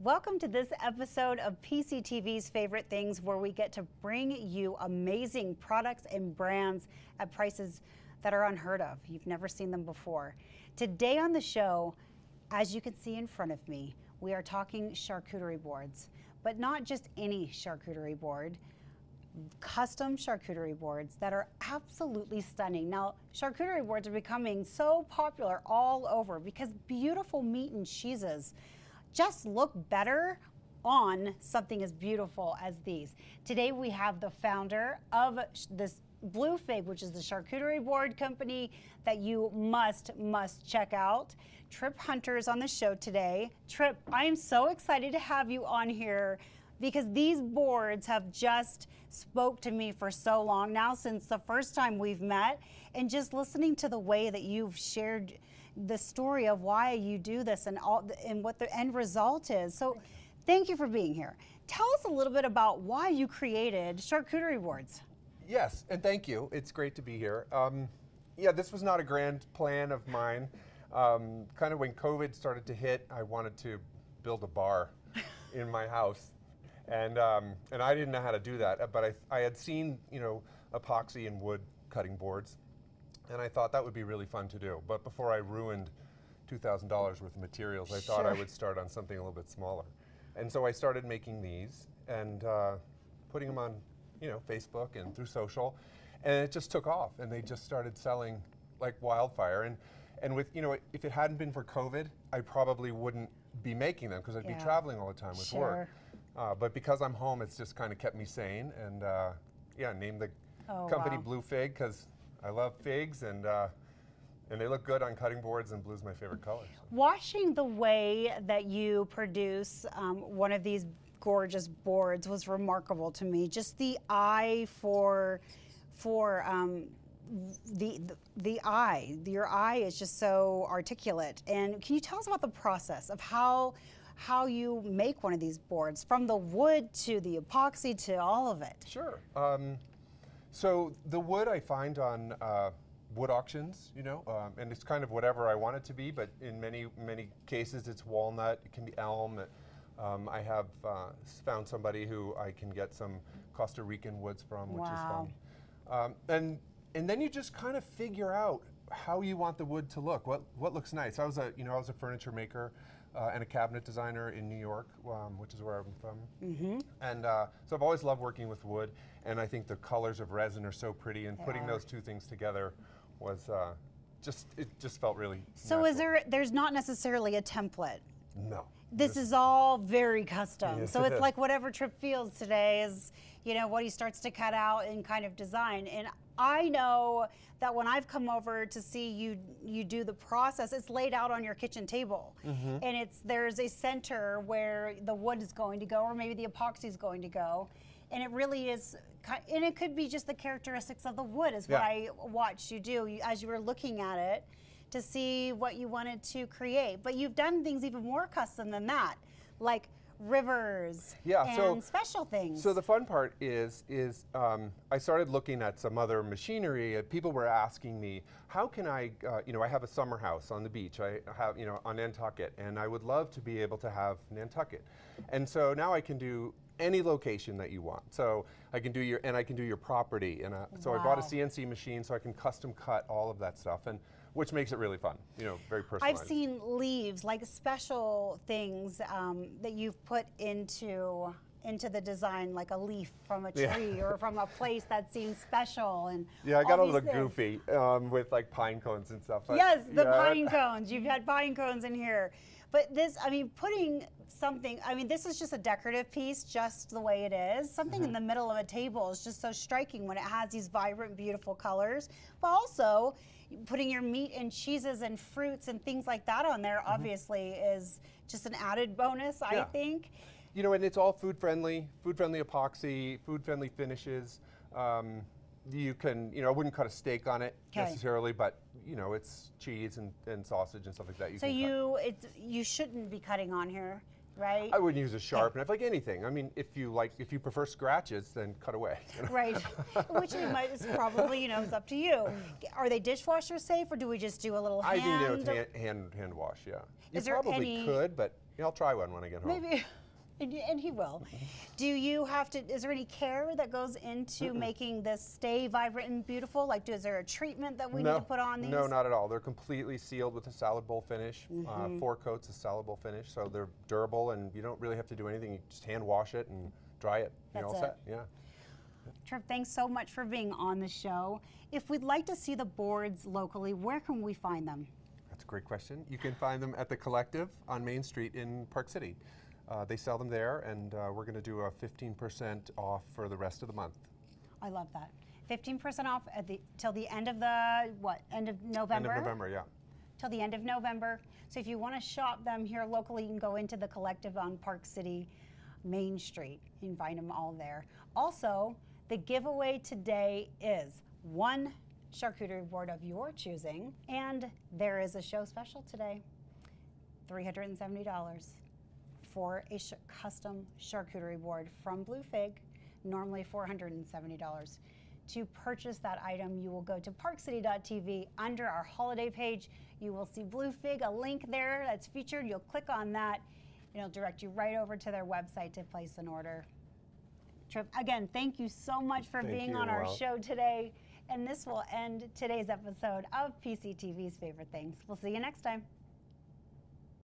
Welcome to this episode of PCTV's Favorite Things, where we get to bring you amazing products and brands at prices that are unheard of. You've never seen them before. Today on the show, as you can see in front of me, we are talking charcuterie boards, but not just any charcuterie board. Custom charcuterie boards that are absolutely stunning. Now, charcuterie boards are becoming so popular all over because beautiful meat and cheeses just look better on something as beautiful as these. Today we have the founder of this Blue Fig, which is the charcuterie board company that you must check out. Trip Hunter is on the show today. Trip, I am so excited to have you on here because these boards have just spoke to me for so long now, since the first time we've met, and just listening to the way that you've shared the story of why you do this and what the end result is. So thank you for being here. Tell us a little bit about why you created charcuterie boards. Yes, and thank you. It's great to be here. Yeah, this was not a grand plan of mine. Kind of when COVID started to hit, I wanted to build a bar in my house. And I didn't know how to do that, but I had seen, epoxy and wood cutting boards, and I thought that would be really fun to do. But before I ruined $2,000 worth of materials, I thought I would start on something a little bit smaller. And so I started making these and putting them on, Facebook and through social, and it just took off, and they just started selling like wildfire. And with, if it hadn't been for COVID, I probably wouldn't be making them because I'd be traveling all the time with work. But because I'm home, it's just kind of kept me sane, and named the company Blue Fig because I love figs, and they look good on cutting boards, and blue's my favorite color. Watching the way that you produce one of these gorgeous boards was remarkable to me. Just the eye for the eye. Your eye is just so articulate. And can you tell us about the process of how you make one of these boards, from the wood to the epoxy to all of it? Sure. So the wood I find on wood auctions, and it's kind of whatever I want it to be, but in many cases it's walnut, it can be elm. I have found somebody who I can get some Costa Rican woods from, which is fun. And then you just kind of figure out how you want the wood to look, what looks nice. I was a furniture maker and a cabinet designer in New York, which is where I'm from. And so I've always loved working with wood, and I think the colors of resin are so pretty, and putting those two things together was it just felt really So natural. there's not necessarily a template? No. This is all very custom. So it's like whatever Trip feels today is, what he starts to cut out and kind of design. And I know that when I've come over to see you do the process, it's laid out on your kitchen table. And there's a center where the wood is going to go, or maybe the epoxy is going to go. And it really is, and it could be just the characteristics of the wood is what I watched you do as you were looking at it to see what you wanted to create. But you've done things even more custom than that, like rivers and special things. So the fun part is I started looking at some other machinery. People were asking me, how can I have a summer house on the beach. I have, on Nantucket, and I would love to be able to have Nantucket. And so now I can do any location that you want. So I can do your property. And so I bought a CNC machine so I can custom cut all of that stuff, and which makes it really fun, very personalized. I've seen leaves, like special things that you've put into the design, like a leaf from a tree or from a place that seems special. And I got a little goofy with like pine cones and stuff. Yes, the pine cones. You've had pine cones in here. But this, putting something, this is just a decorative piece, just the way it is. Something in the middle of a table is just so striking when it has these vibrant, beautiful colors. But also, putting your meat and cheeses and fruits and things like that on there, obviously, is just an added bonus, I think. And it's all food-friendly epoxy, food-friendly finishes. You can, I wouldn't cut a steak on it necessarily, but it's cheese and sausage and stuff like that. You shouldn't be cutting on here, right? I wouldn't use a sharp knife, like anything. If you prefer scratches, then cut away. Right, which is probably, it's up to you. Are they dishwasher safe, or do we just do a little hand? I think hand wash, yeah. You Is there probably could, but Yeah, I'll try one when I get home. Maybe, and he will. Do you have to, is there any care that goes into making this stay vibrant and beautiful? Like, is there a treatment that we need to put on these? No, not at all. They're completely sealed with a salad bowl finish, 4 coats of salad bowl finish, so they're durable and you don't really have to do anything. You just hand wash it and dry it. You're all set. Yeah. Trev, thanks so much for being on the show. If we'd like to see the boards locally, where can we find them? That's a great question. You can find them at the Collective on Main Street in Park City. They sell them there, and we're going to do a 15% off for the rest of the month. I love that. 15% off till the end of the, end of November? End of November, yeah. Till the end of November. So if you want to shop them here locally, you can go into the Collective on Park City Main Street. You can find them all there. Also, the giveaway today is 1 charcuterie board of your choosing, and there is a show special today, $370 for a custom charcuterie board from Blue Fig, normally $470. To purchase that item, you will go to parkcity.tv. Under our holiday page, you will see Blue Fig, a link there that's featured. You'll click on that. It'll direct you right over to their website to place an order. Trev, again, thank you so much for being on our show today. And this will end today's episode of PCTV's Favorite Things. We'll see you next time.